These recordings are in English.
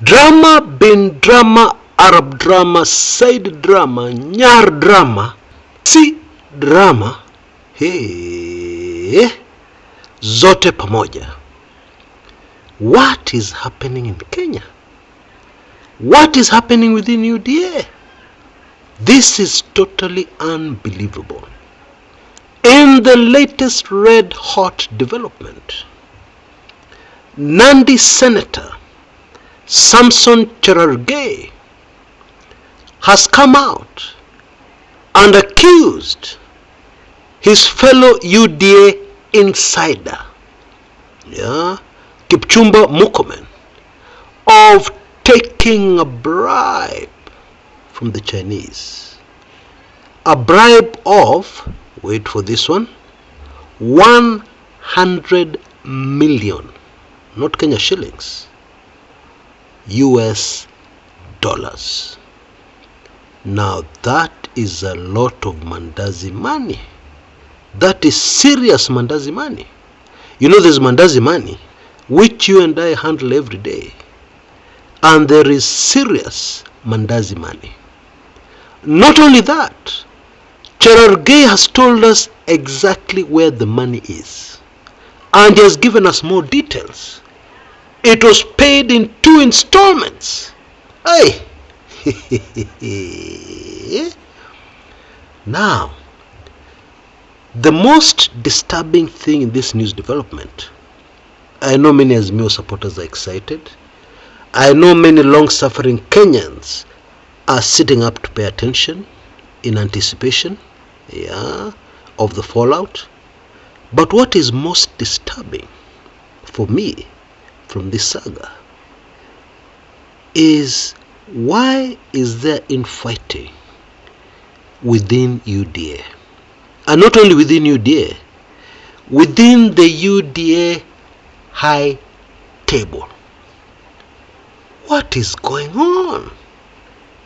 Drama bin drama, Arab drama, side drama, Nyar drama, si drama, zote pamoja. What is happening in Kenya? What is happening within UDA? This is totally unbelievable. In the latest red hot development, Nandi Senator Samson Cherargei has come out and accused his fellow UDA insider, Kipchumba Murkomen, of taking a bribe from the Chinese. A bribe of, wait for this one, 100 million, not Kenya shillings, US dollars. Now that is a lot of mandazi money. That is serious mandazi money. You know, there's mandazi money which you and I handle every day, and there is serious mandazi money. Not only that, Cherargei has told us exactly where the money is, and he has given us more details. It was paid in 2 installments. Hey. Now, the most disturbing thing in this news development, I know many Azimio supporters are excited. I know many long-suffering Kenyans are sitting up to pay attention in anticipation of the fallout. But what is most disturbing for me from this saga is, why is there infighting within UDA? And not only within UDA, within the UDA high table. What is going on?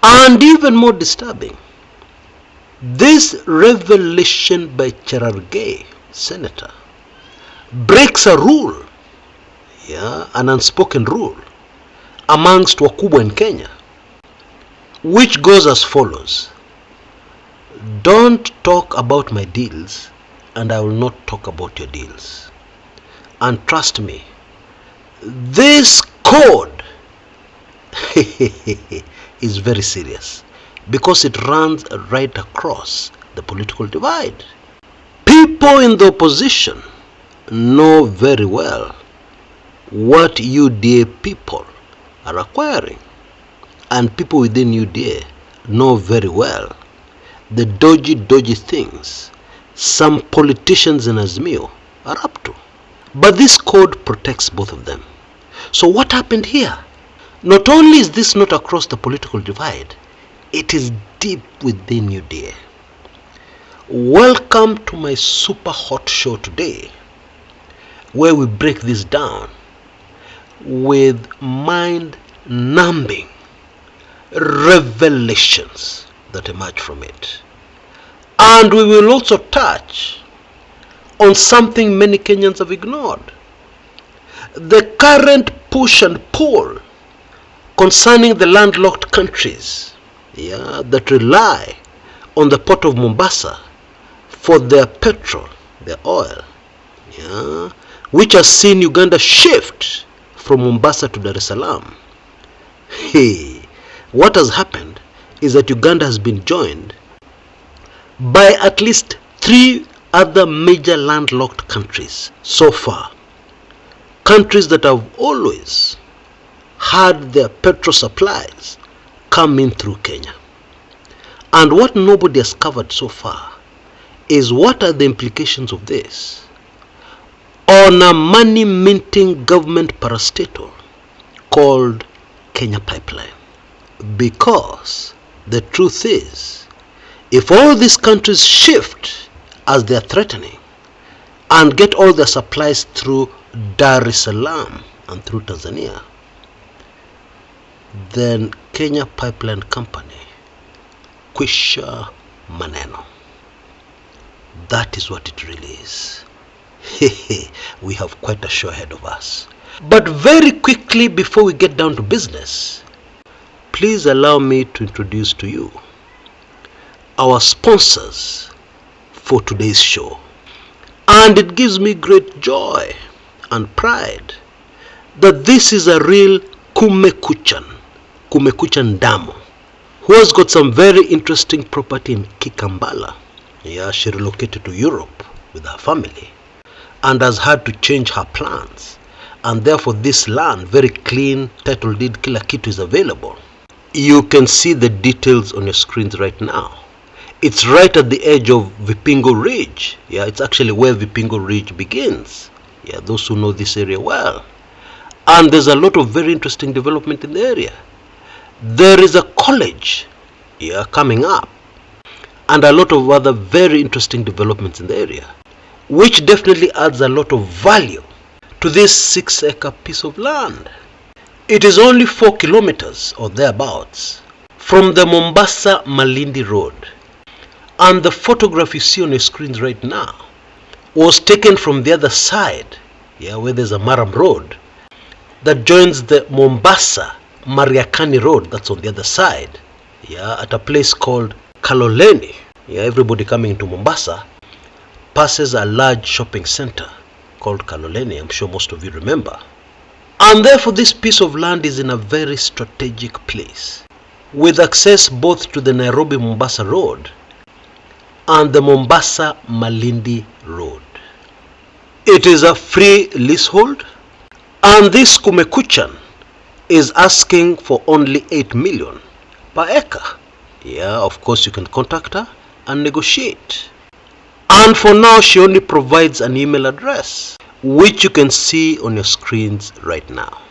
And even more disturbing, this revelation by Cherargei, Senator, breaks a rule, an unspoken rule amongst wakubwa in Kenya, which goes as follows: don't talk about my deals, and I will not talk about your deals. And trust me, this code is very serious, because it runs right across the political divide. People in the opposition know very well what UDA people are acquiring, and people within UDA know very well the dodgy things some politicians in Azimio are up to. But this code protects both of them. So what happened here? Not only is this not across the political divide, it is deep within UDA. Welcome to my super hot show today, where we break this down with mind-numbing revelations that emerge from it. And we will also touch on something many Kenyans have ignored: the current push and pull concerning the landlocked countries that rely on the port of Mombasa for their petrol, their oil, which has seen Uganda shift from Mombasa to Dar es Salaam. What has happened is that Uganda has been joined by at least 3 other major landlocked countries so far. Countries that have always had their petrol supplies come in through Kenya. And what nobody has covered so far is, what are the implications of this on a money minting government parastatal called Kenya Pipeline? Because the truth is, if all these countries shift as they are threatening and get all their supplies through Dar es Salaam and through Tanzania, then Kenya Pipeline Company, kwisha maneno. That is what it really is. We have quite a show ahead of us. But very quickly, before we get down to business, please allow me to introduce to you our sponsors for today's show. And it gives me great joy and pride that this is a real Kumekuchan Damu, who has got some very interesting property in Kikambala. Yeah, she relocated to Europe with her family and has had to change her plans. And therefore this land, very clean, title deed, kila kitu is available. You can see the details on your screens right now. It's right at the edge of Vipingo Ridge. Yeah, it's actually where Vipingo Ridge begins. Yeah, those who know this area well. And there's a lot of very interesting development in the area. There is a college, yeah, coming up, and a lot of other very interesting developments in the area, which definitely adds a lot of value to this 6-acre piece of land. It is only 4 kilometers or thereabouts from the Mombasa-Malindi Road. And the photograph you see on your screens right now was taken from the other side, yeah, where there's a Maram Road that joins the Mombasa-Mariakani Road that's on the other side, yeah, at a place called Kaloleni. Yeah, everybody coming into Mombasa passes a large shopping center called Kaloleni. I'm sure most of you remember. And therefore this piece of land is in a very strategic place, with access both to the Nairobi-Mombasa Road and the Mombasa-Malindi Road. It is a free leasehold, and this Kumekuchan is asking for only 8 million per acre. Yeah, of course you can contact her and negotiate. And for now, she only provides an email address, which you can see on your screens right now.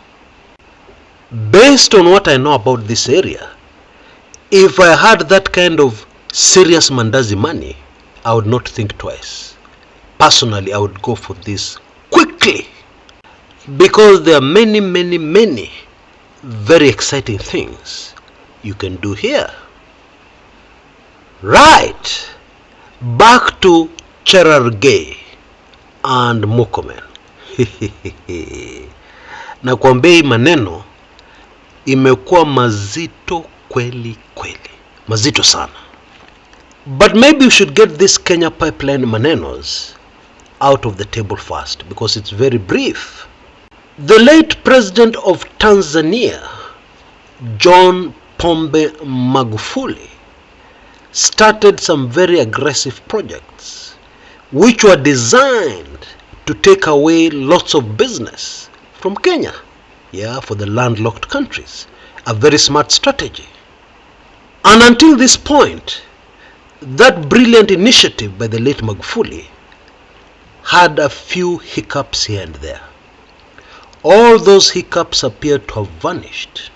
Based on what I know about this area, if I had that kind of serious mandazi money, I would not think twice. Personally, I would go for this quickly, because there are many very exciting things you can do here. Right, back to Cherargei and Murkomen. Na kuambia hii maneno imekuwa mazito kweli, mazito sana. But maybe we should get this Kenya pipeline manenos out of the table first, because it's very brief. The late president of Tanzania, John Pombe Magufuli, started some very aggressive projects which were designed to take away lots of business from Kenya, yeah, for the landlocked countries. A very smart strategy. And until this point, that brilliant initiative by the late Magufuli had a few hiccups here and there. All those hiccups appeared to have vanished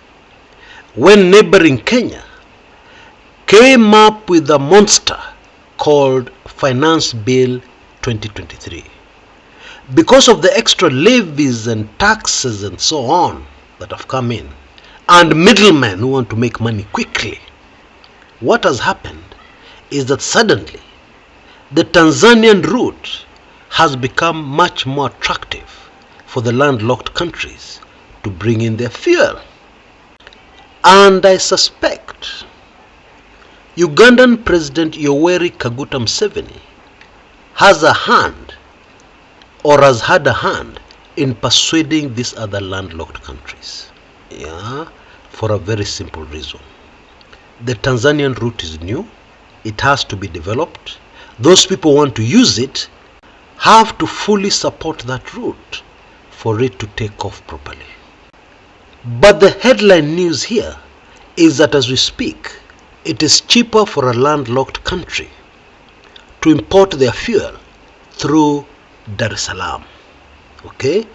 when neighboring Kenya came up with a monster called Finance Bill 2023. Because of the extra levies and taxes and so on that have come in, and middlemen who want to make money quickly, what has happened is that suddenly the Tanzanian route has become much more attractive for the landlocked countries to bring in their fuel. And I suspect Ugandan President Yoweri Kaguta Museveni has a hand, or has had a hand, in persuading these other landlocked countries. Yeah, for a very simple reason. The Tanzanian route is new. It has to be developed. Those people want to use it have to fully support that route for it to take off properly. But the headline news here is that as we speak, it is cheaper for a landlocked country to import their fuel through Dar es Salaam. Okay?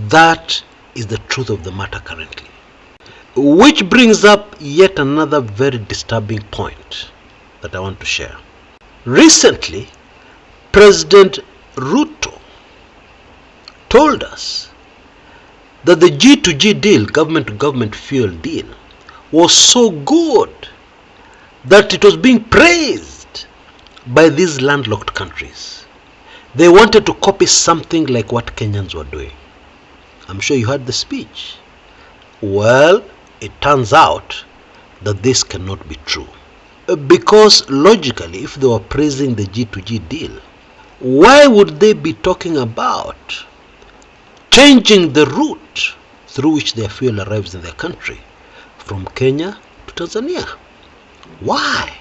That is the truth of the matter currently. Which brings up yet another very disturbing point that I want to share. Recently, President Ruto told us that the G2G deal, government to government fuel deal, was so good that it was being praised by these landlocked countries. They wanted to copy something like what Kenyans were doing. I'm sure you heard the speech. Well, it turns out that this cannot be true. Because logically, if they were praising the G2G deal, why would they be talking about changing the route through which their fuel arrives in their country from Kenya to Tanzania? Why?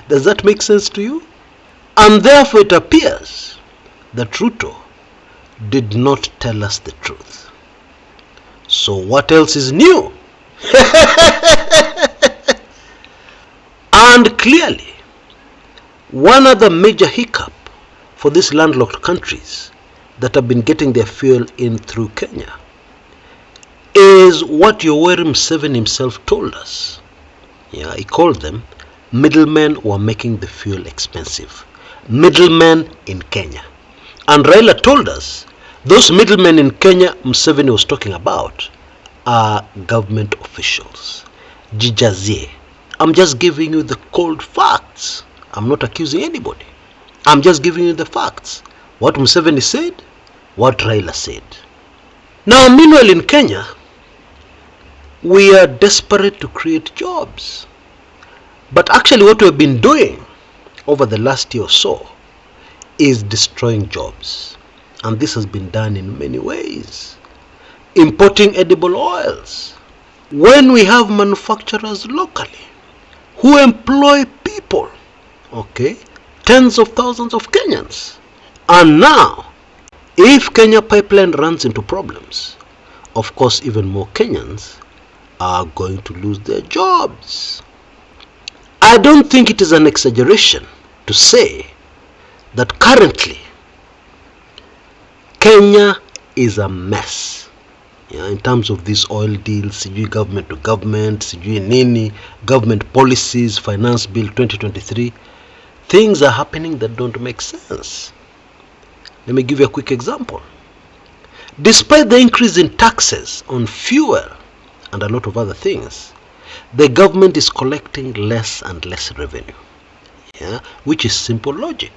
Does that make sense to you? And therefore it appears that Ruto did not tell us the truth. So what else is new? And clearly, one other major hiccup for these landlocked countries that have been getting their fuel in through Kenya is what Yoweri Museveni himself told us. Yeah, he called them middlemen who are making the fuel expensive. Middlemen in Kenya. And Raila told us those middlemen in Kenya Museveni was talking about are government officials. Jijazie. I'm just giving you the cold facts. I'm not accusing anybody. I'm just giving you the facts. What Museveni said, what Raila said. Now, meanwhile in Kenya, we are desperate to create jobs. But actually what we've been doing over the last year or so is destroying jobs. And this has been done in many ways. Importing edible oils. When we have manufacturers locally who employ people, okay, tens of thousands of Kenyans. And now, if Kenya Pipeline runs into problems, of course even more Kenyans are going to lose their jobs. I don't think it is an exaggeration to say that currently Kenya is a mess. Yeah, in terms of these oil deals, government to government, nini, government policies, finance bill 2023, things are happening that don't make sense. Let me give you a quick example. Despite the increase in taxes on fuel and a lot of other things, the government is collecting less and less revenue, yeah, which is simple logic.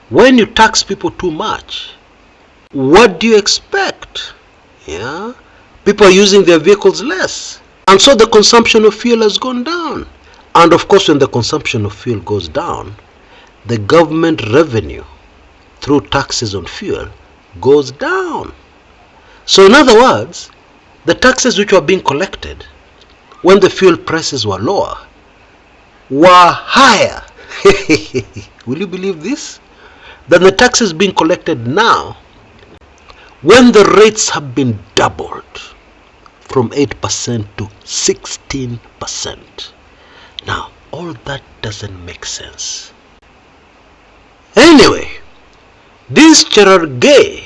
When you tax people too much, what do you expect? Yeah, people are using their vehicles less, and so the consumption of fuel has gone down. And of course, when the consumption of fuel goes down, the government revenue through taxes on fuel goes down. So in other words, the taxes which were being collected when the fuel prices were lower were higher. Will you believe this? Than the taxes being collected now when the rates have been doubled from 8% to 16%. Now, all that doesn't make sense. Anyway, this Cherargei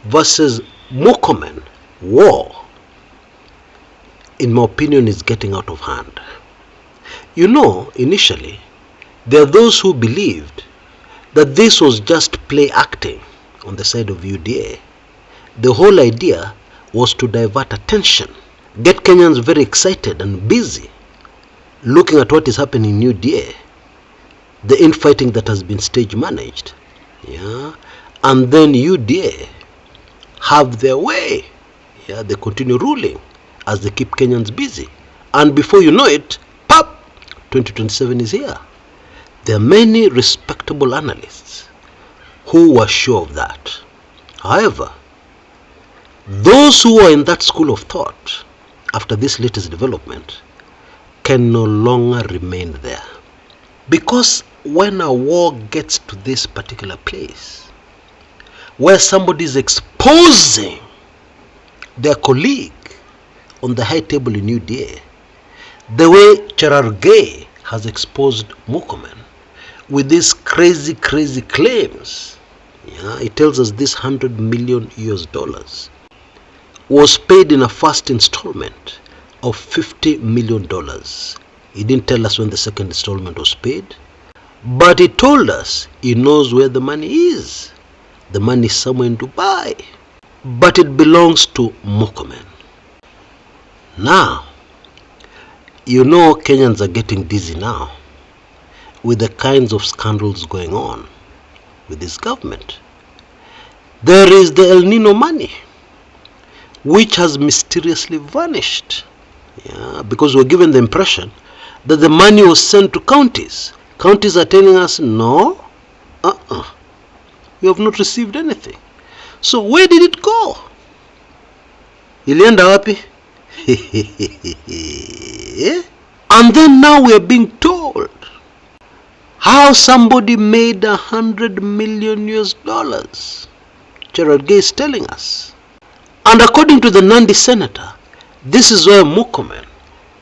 versus Murkomen war, in my opinion, is getting out of hand. You know, initially, there are those who believed that this was just play acting on the side of UDA. The whole idea was to divert attention, get Kenyans very excited and busy looking at what is happening in UDA, the infighting that has been stage managed, yeah, and then UDA have their way, yeah, they continue ruling as they keep Kenyans busy, and before you know it, pop, 2027 is here. There are many respectable analysts who were sure of that. However, those who are in that school of thought after this latest development can no longer remain there. Because when a war gets to this particular place, where somebody is exposing their colleague on the high table in UDA, the way Cherargei has exposed Murkomen with these crazy claims, yeah, it tells us this $100 million was paid in a first installment of $50 million. He didn't tell us when the second installment was paid, but he told us he knows where the money is. The money is somewhere in Dubai, but it belongs to Murkomen. Now, you know Kenyans are getting dizzy now with the kinds of scandals going on with this government. There is the El Nino money. which has mysteriously vanished. Yeah, because we're given the impression that the money was sent to counties. Counties are telling us, no, we have not received anything. So where did it go? Ilienda wapi? And then now we are being told how somebody made $100 million. Cherargei is telling us. And according to the Nandi senator, this is why Murkomen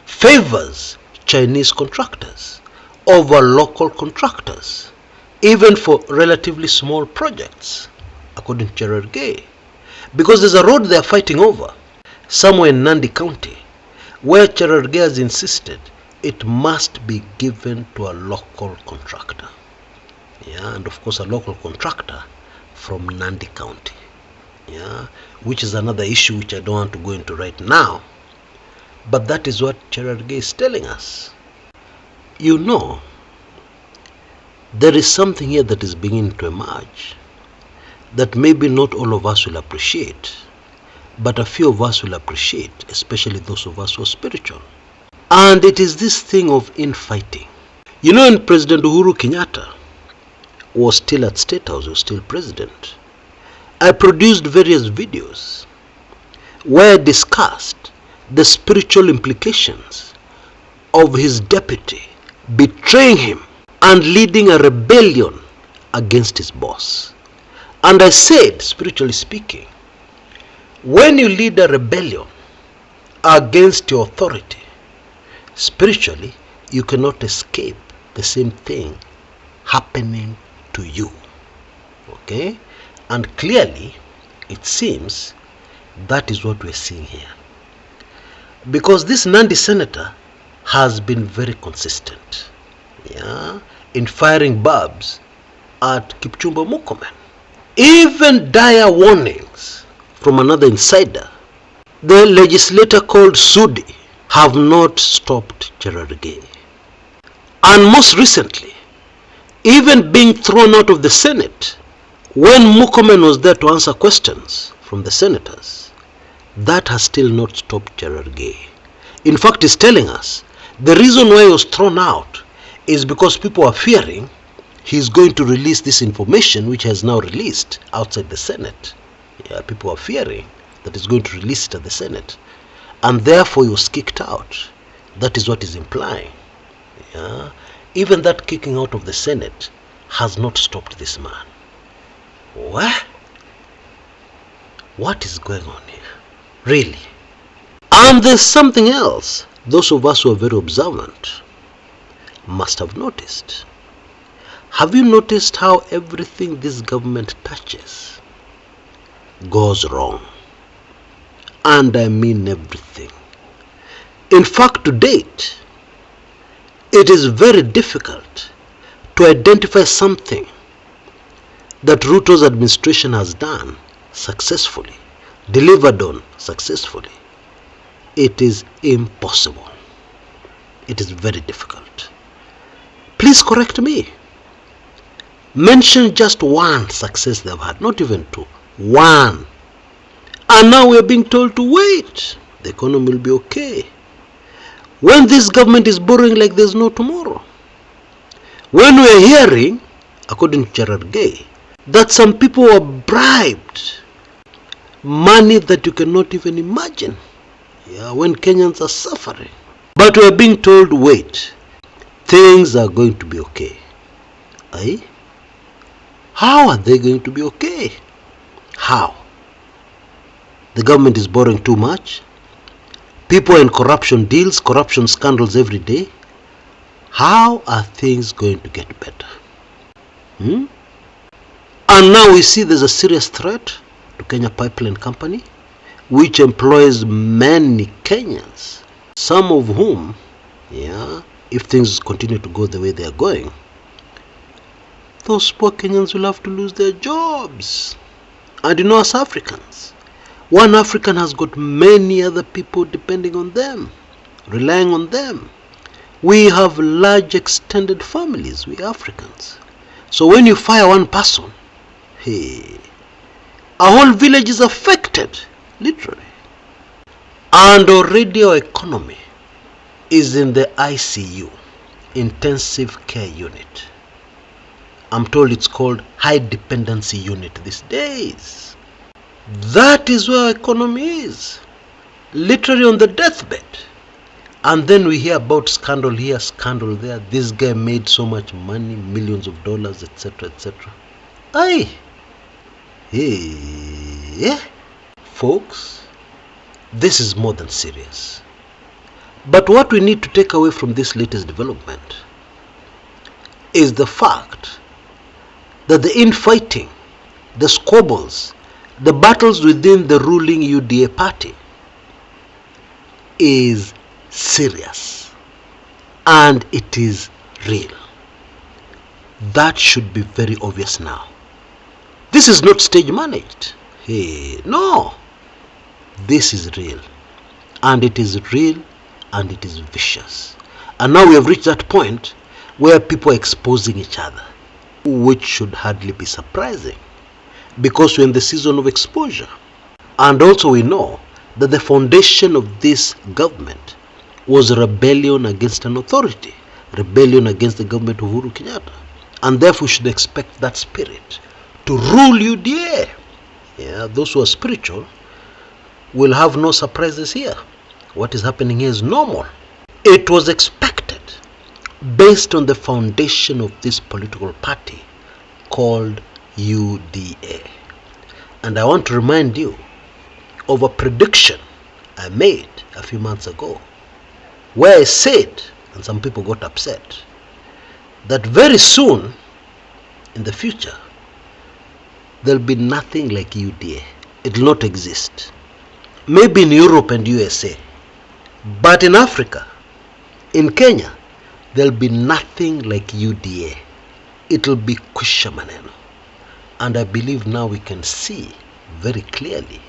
favors Chinese contractors over local contractors, even for relatively small projects, according to Cherargei. Because there's a road they are fighting over, somewhere in Nandi County, where Cherargei has insisted it must be given to a local contractor. Yeah, and of course a local contractor from Nandi County. Yeah, which is another issue which I don't want to go into right now. But that is what Cherargei is telling us. You know, there is something here that is beginning to emerge that maybe not all of us will appreciate, but a few of us will appreciate, especially those of us who are spiritual. And it is this thing of infighting. You know, when President Uhuru Kenyatta was still at State House, was still president, I produced various videos where I discussed the spiritual implications of his deputy betraying him and leading a rebellion against his boss. And I said, spiritually speaking, when you lead a rebellion against your authority, spiritually, you cannot escape the same thing happening to you. Okay? And clearly, it seems that is what we're seeing here. Because this Nandi senator has been very consistent, yeah, in firing barbs at Kipchumba Murkomen. Even dire warnings from another insider, the legislator called Sudi, have not stopped Cherargei. And most recently, even being thrown out of the Senate, when Murkomen was there to answer questions from the senators, that has still not stopped Cherargei. In fact, he's telling us the reason why he was thrown out is because people are fearing he's going to release this information which has now released outside the Senate. Yeah, people are fearing that he's going to release it at the Senate. And therefore he was kicked out. That is what he's implying. Yeah? Even that kicking out of the Senate has not stopped this man. What? What is going on here? Really? And there's something else those of us who are very observant must have noticed. Have you noticed how everything this government touches goes wrong? And I mean everything. In fact, to date, it is very difficult to identify something that Ruto's administration has done successfully, delivered on successfully. It is impossible. It is very difficult. Please correct me. Mention just one success they've had, not even two. One. And now we're being told to wait. The economy will be okay. When this government is borrowing like there's no tomorrow. When we're hearing, according to Cherargei, that some people were bribed money that you cannot even imagine. Yeah, when Kenyans are suffering. But we're being told, wait, things are going to be okay. Eh? How are they going to be okay? How? The government is borrowing too much. People are in corruption deals, corruption scandals every day. How are things going to get better? And now we see there's a serious threat to Kenya Pipeline Company, which employs many Kenyans, some of whom, yeah, if things continue to go the way they are going, those poor Kenyans will have to lose their jobs. And you know, as Africans, one African has got many other people depending on them, relying on them. We have large extended families, we Africans. So when you fire one person, hey, a whole village is affected, literally. And already our economy is in the ICU, intensive care unit. I'm told it's called high dependency unit these days. That is where our economy is, literally on the deathbed. And then we hear about scandal here, scandal there. This guy made so much money, millions of dollars, etc., etc. Aye. Hey, folks, this is more than serious. But what we need to take away from this latest development is the fact that the infighting, the squabbles, the battles within the ruling UDA party is serious and it is real. That should be very obvious now. This is not stage managed. Hey, no. This is real. And it is real and it is vicious. And now we have reached that point where people are exposing each other, which should hardly be surprising because we're in the season of exposure. And also we know that the foundation of this government was rebellion against an authority, rebellion against the government of Uhuru Kenyatta. And therefore we should expect that spirit to rule UDA. Yeah, those who are spiritual will have no surprises here. What is happening here is normal. It was expected based on the foundation of this political party called UDA. And I want to remind you of a prediction I made a few months ago, where I said, and some people got upset, that very soon in the future there'll be nothing like UDA. It will not exist. Maybe in Europe and USA, but in Africa, in Kenya, there'll be nothing like UDA. It'll be kwisha maneno. And I believe now we can see very clearly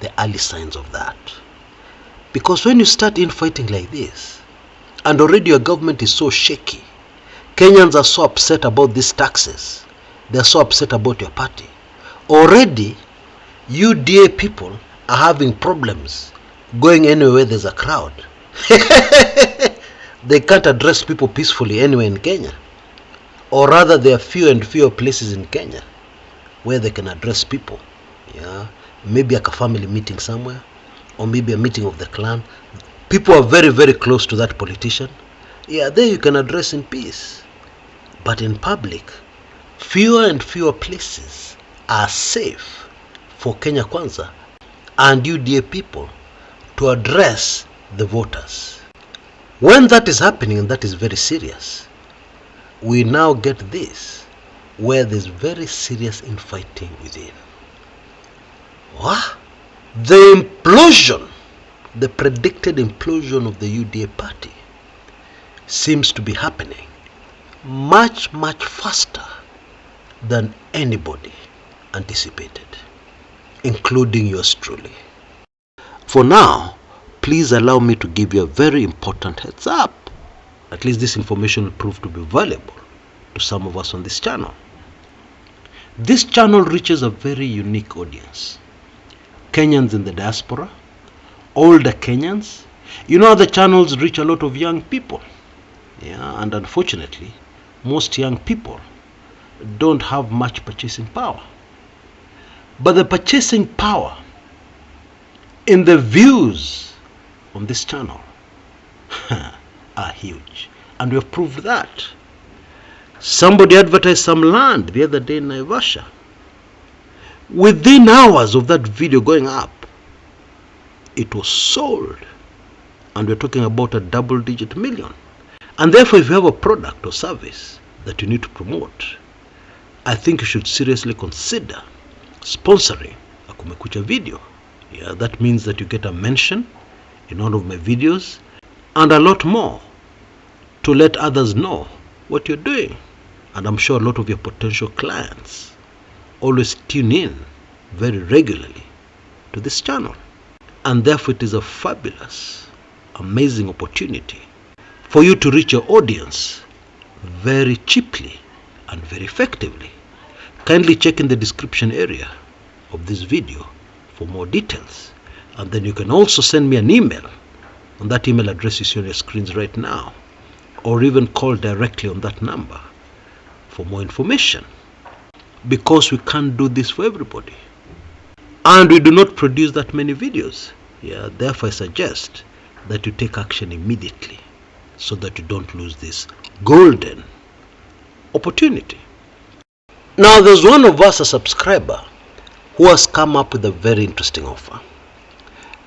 the early signs of that. Because when you start infighting like this, and already your government is so shaky, Kenyans are so upset about these taxes, they're so upset about your party. Already, UDA people are having problems going anywhere there's a crowd. They can't address people peacefully anywhere in Kenya. Or rather, there are fewer and fewer places in Kenya where they can address people. Yeah, maybe like a family meeting somewhere, or maybe a meeting of the clan. People are very, very close to that politician. Yeah, there you can address in peace. But in public, fewer and fewer places are safe for Kenya Kwanza and UDA people to address the voters. When that is happening, and that is very serious, we now get this, where there's very serious infighting within. What? The implosion, the predicted implosion of the UDA party seems to be happening much, much faster than anybody anticipated, including yours truly. For now, please allow me to give you a very important heads up. At least this information will prove to be valuable to some of us on this channel. This channel reaches a very unique audience. Kenyans in the diaspora, older Kenyans. You know, other channels reach a lot of young people. Yeah, and unfortunately, most young people don't have much purchasing power. But the purchasing power in the views on this channel are huge. And we have proved that. Somebody advertised some land the other day in Naivasha. Within hours of that video going up, it was sold. And we're talking about a double-digit million. And therefore, if you have a product or service that you need to promote, I think you should seriously consider sponsoring a Kumekucha video. Yeah, that means that you get a mention in one of my videos and a lot more to let others know what you're doing. And I'm sure a lot of your potential clients always tune in very regularly to this channel. And therefore it is a fabulous, amazing opportunity for you to reach your audience very cheaply and very effectively. Kindly check in the description area of this video for more details. And then you can also send me an email, and that email address is on your screens right now, or even call directly on that number for more information, because we can't do this for everybody, and we do not produce that many videos. Therefore I suggest that you take action immediately so that you don't lose this golden opportunity. Now there's one of us, a subscriber, who has come up with a very interesting offer.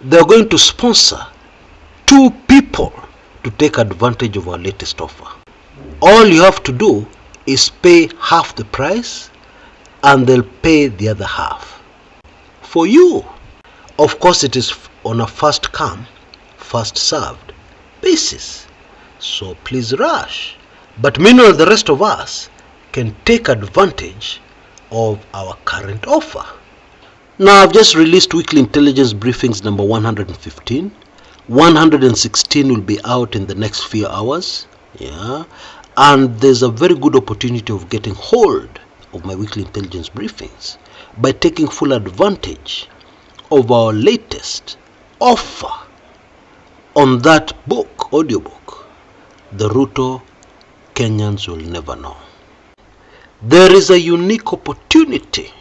They're going to sponsor 2 people to take advantage of our latest offer. All you have to do is pay half the price, and they'll pay the other half for you. Of course, it is on a first come, first served basis, so please rush. But meanwhile, the rest of us can take advantage of our current offer. Now, I've just released weekly intelligence briefings number 115. 116 will be out in the next few hours. And there's a very good opportunity of getting hold of my weekly intelligence briefings by taking full advantage of our latest offer on that book, audiobook, The Ruto Kenyans Will Never Know. There is a unique opportunity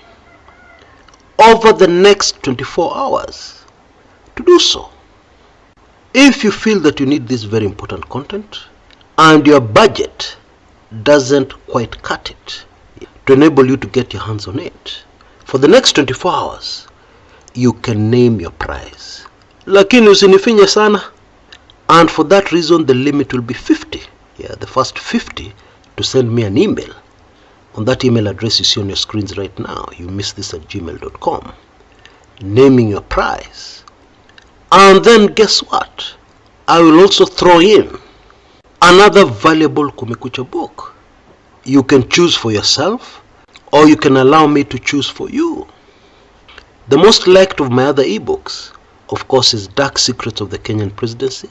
over the next 24 hours to do so. If you feel that you need this very important content and your budget doesn't quite cut it to enable you to get your hands on it, for the next 24 hours, you can name your price. Lakini usinifinye sana. And for that reason, the limit will be 50. The first 50 to send me an email. On that email address you see on your screens right now, youmissthis@gmail.com, naming your price. And then guess what? I will also throw in another valuable Kumekucha book. You can choose for yourself, or you can allow me to choose for you. The most liked of my other ebooks, of course, is Dark Secrets of the Kenyan Presidency,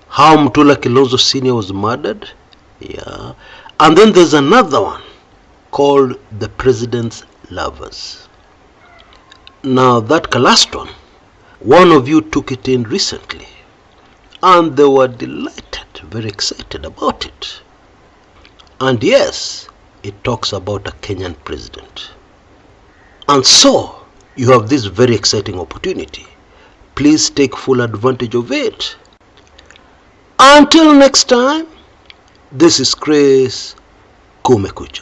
How Mutula Kilonzo Sr. was murdered. And then there's another one called The President's Lovers. Now that last one of you took it in recently, and they were delighted, very excited about it. And yes, it talks about a Kenyan president. And so, you have this very exciting opportunity. Please take full advantage of it. Until next time, this is Chris Kumekucha.